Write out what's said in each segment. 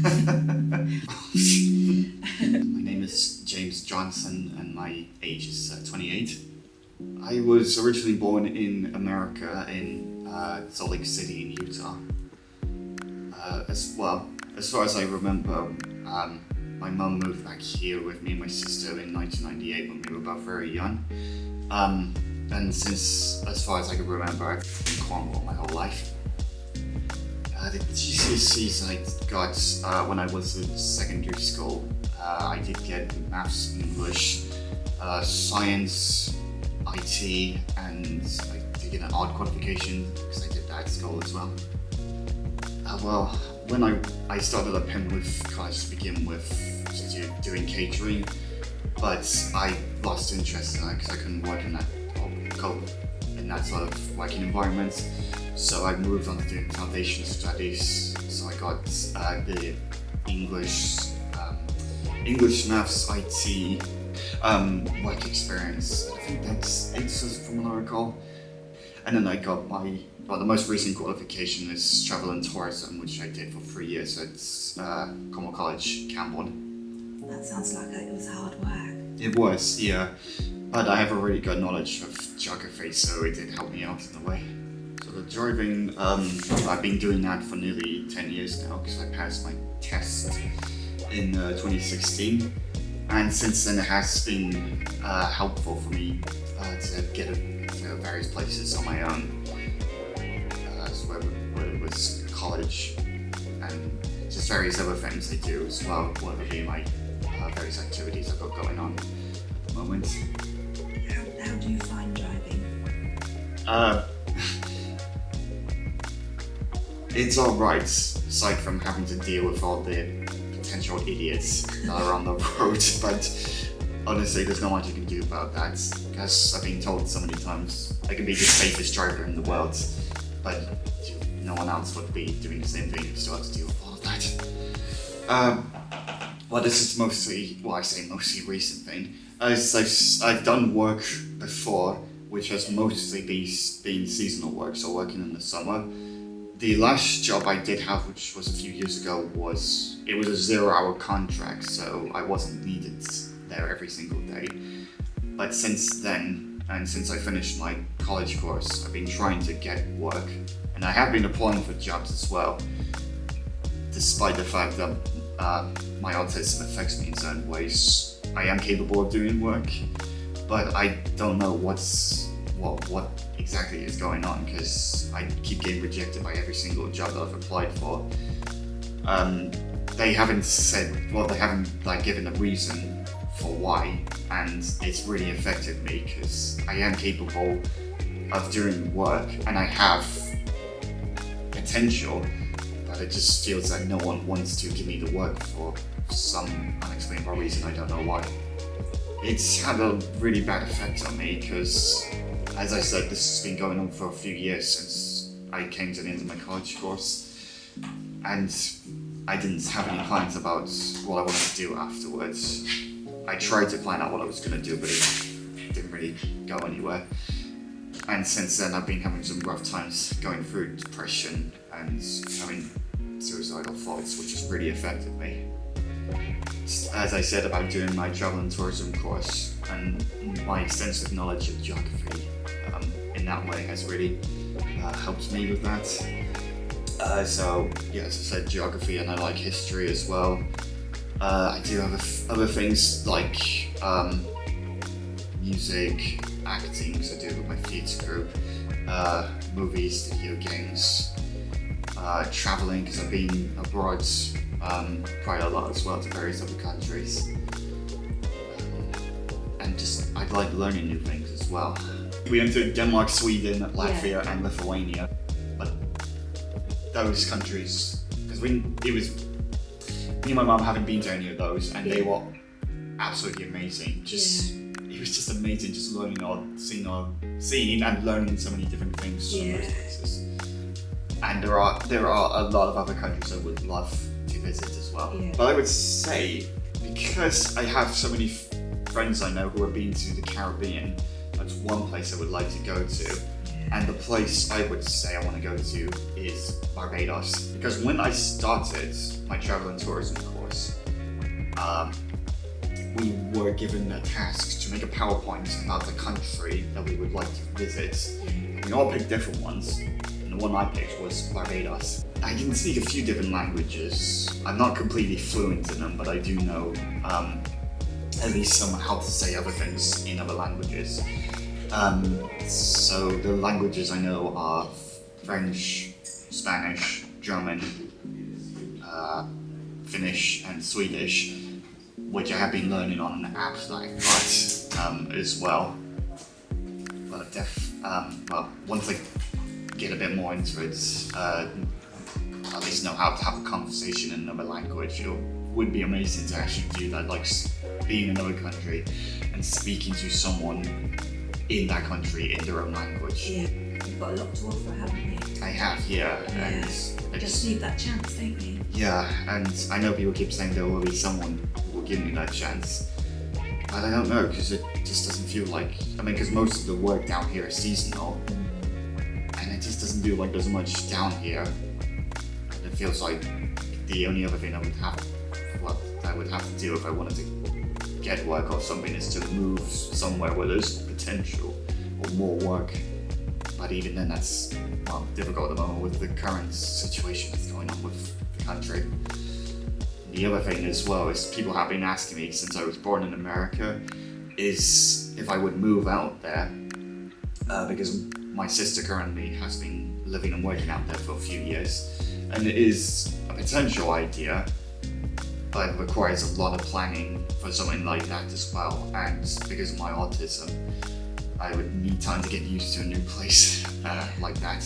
My name is James Johnson and my age is 28. I was originally born in America in Salt Lake City in Utah. As far as I remember, my mum moved back here with me and my sister in 1998 when we were both very young. And since, as far as I can remember, I've been in Cornwall my whole life. The GCSEs I got when I was in secondary school, I did get maths, English, science, IT, and I did get an art qualification because I did that at school as well. When I started at Penrith College to begin with, doing catering, but I lost interest in that because I couldn't work in that sort of working environment. So I moved on to doing foundation studies. So I got the English, maths, IT, work experience. I think that's 8 years from what I recall. And then I got the most recent qualification is travel and tourism, which I did for 3 years at Cornwall College, Camborne. That sounds like it was hard work. It was, yeah. But I have a really good knowledge of geography, so it did help me out in a way. So the driving, I've been doing that for nearly 10 years now because I passed my test in 2016. And since then it has been helpful for me to get to various places on my own. So whether it was college and just various other things I do as well, whether it be my various activities I've got going on at the moment. How do you find driving? It's alright, aside from having to deal with all the potential idiots that are on the road, but honestly there's not much you can do about that, because I've been told so many times I can be the safest driver in the world, but no one else would be doing the same thing. You still have to deal with all of that. This is mostly recent thing. I've done work before, which has mostly been seasonal work, so working in the summer. The last job I did have, which was a few years ago, was a 0-hour contract, so I wasn't needed there every single day. But since then, and since I finished my college course, I've been trying to get work, and I have been applying for jobs as well, despite the fact that my autism affects me in certain ways. I am capable of doing work, but I don't know what exactly is going on, because I keep getting rejected by every single job that I've applied for. They haven't given a reason for why, and it's really affected me because I am capable of doing work and I have potential, but it just feels like no one wants to give me the work for some unexplainable reason. I don't know why. It's had a really bad effect on me because, as I said, this has been going on for a few years since I came to the end of my college course, and I didn't have any plans about what I wanted to do afterwards. I tried to plan out what I was going to do, but it didn't really go anywhere. And since then, I've been having some rough times going through depression and having suicidal thoughts, which has really affected me. As I said about doing my travel and tourism course, and my extensive knowledge of geography in that way has really helped me with that. So yeah, as I said, geography, and I like history as well. I do have other things like music, acting, because I do with my theatre group, movies, video games, travelling, because I've been abroad quite a lot as well to various other countries. And just, I like learning new things as well. We went to Denmark, Sweden, Latvia, and Lithuania. But those countries, because me and my mum haven't been to any of those, and they were absolutely amazing. It was just amazing, just seeing and learning so many different things from those places. And there are a lot of other countries I would love to visit as well. Yeah. But I would say, because I have so many friends I know who have been to the Caribbean, that's one place I would like to go to. And the place I would say I want to go to is Barbados. Because when I started my travel and tourism course, we were given a task to make a PowerPoint about the country that we would like to visit. We all picked different ones, and the one I picked was Barbados. I can speak a few different languages. I'm not completely fluent in them, but I do know at least some how to say other things in other languages. So the languages I know are French, Spanish, German, Finnish, and Swedish, which I have been learning on an app that I got as well. But well, once I get a bit more into it, at least know how to have a conversation in another language, it would be amazing to actually do that, like being in another country and speaking to someone in that country in their own language. Yeah, you've got a lot to offer, haven't you? I have, yeah. And I just need that chance, don't you? Yeah, and I know people keep saying there will be someone who will give me that chance, but I don't know, because it just doesn't feel like, because most of the work down here is seasonal, and it just doesn't feel like there's much down here. It feels like the only other thing I would have to do if I wanted to get work or something is to move somewhere where there's potential or more work. But even then, that's difficult at the moment with the current situation that's going on with the country. The other thing as well is people have been asking me since I was born in America is if I would move out there because my sister currently has been living and working out there for a few years, and it is a potential idea, but it requires a lot of planning for something like that as well. And because of my autism, I would need time to get used to a new place like that.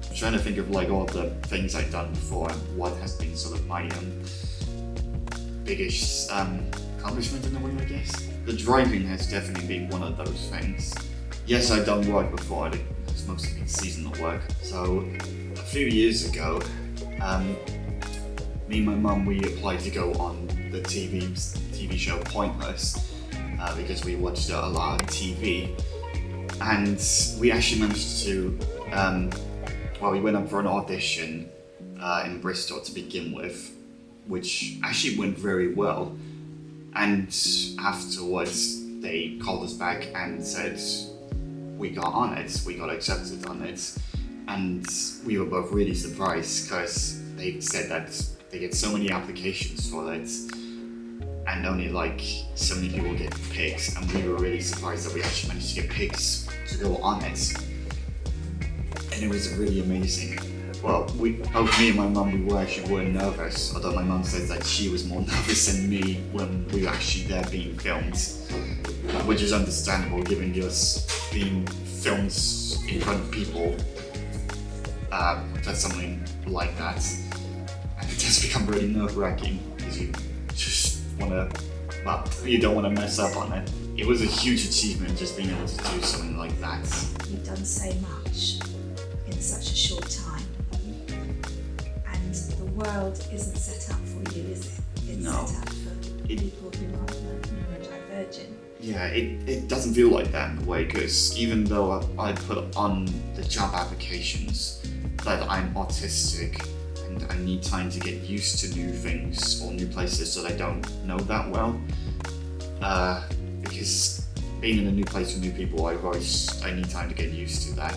I'm trying to think of like all the things I've done before and what has been sort of my biggest accomplishment in a way, I guess. The driving has definitely been one of those things. Yes, I've done work before, it's mostly been seasonal work. So a few years ago, me and my mum, we applied to go on the TV show Pointless because we watched it a lot on TV, and we actually managed to, we went up for an audition in Bristol to begin with, which actually went very well, and afterwards they called us back and said we got on it, we got accepted on it, and we were both really surprised because they said that they get so many applications for it and only like so many people get picked, and we were really surprised that we actually managed to get picked to go on it, and it was really amazing. Well, both me and my mum, were nervous, although my mum says that she was more nervous than me when we were actually there being filmed, which is understandable given us being filmed in front of people for something like that. And it does become really nerve-wracking because you just you don't want to mess up on it. It was a huge achievement just being able to do something like that. You've done so much in such a short time. And the world isn't set up for you, is it? It's set up for people who are neurodivergent. Yeah, it doesn't feel like that in a way, because even though I put on the job applications that I'm autistic and I need time to get used to new things or new places that I don't know that well, because being in a new place with new people, I need time to get used to that.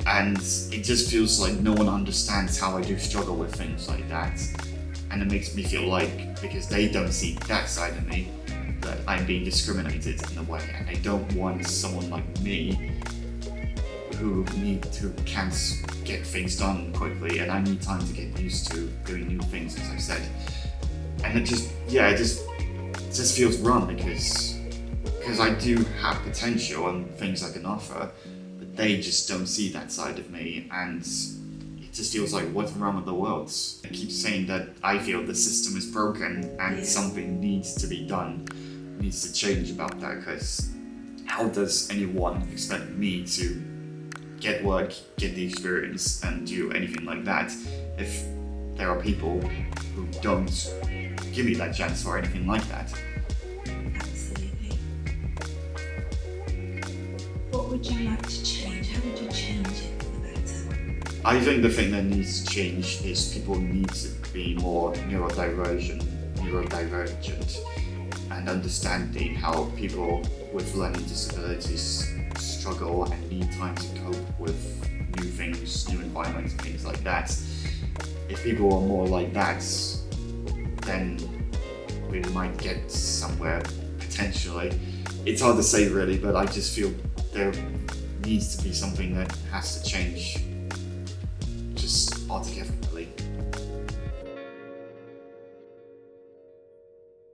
And it just feels like no one understands how I do struggle with things like that. And it makes me feel like, because they don't see that side of me, that I'm being discriminated in a way. And I don't want someone like me who can't get things done quickly, and I need time to get used to doing new things, as I've said. And it just feels wrong because I do have potential and things I can offer, but they just don't see that side of me, and it just feels like, what's wrong with the world? I keep saying that I feel the system is broken and something needs to be done, needs to change about that, because how does anyone expect me to get work, get the experience, and do anything like that if there are people who don't give me that chance or anything like that? Absolutely. What would you like to change? How would you change it for the better? I think the thing that needs to change is people need to be more neurodivergent and understanding how people with learning disabilities struggle and need time to cope with new things, new environments, things like that. If people are more like that, then we might get somewhere potentially. It's hard to say really, but I just feel there needs to be something that has to change just altogether.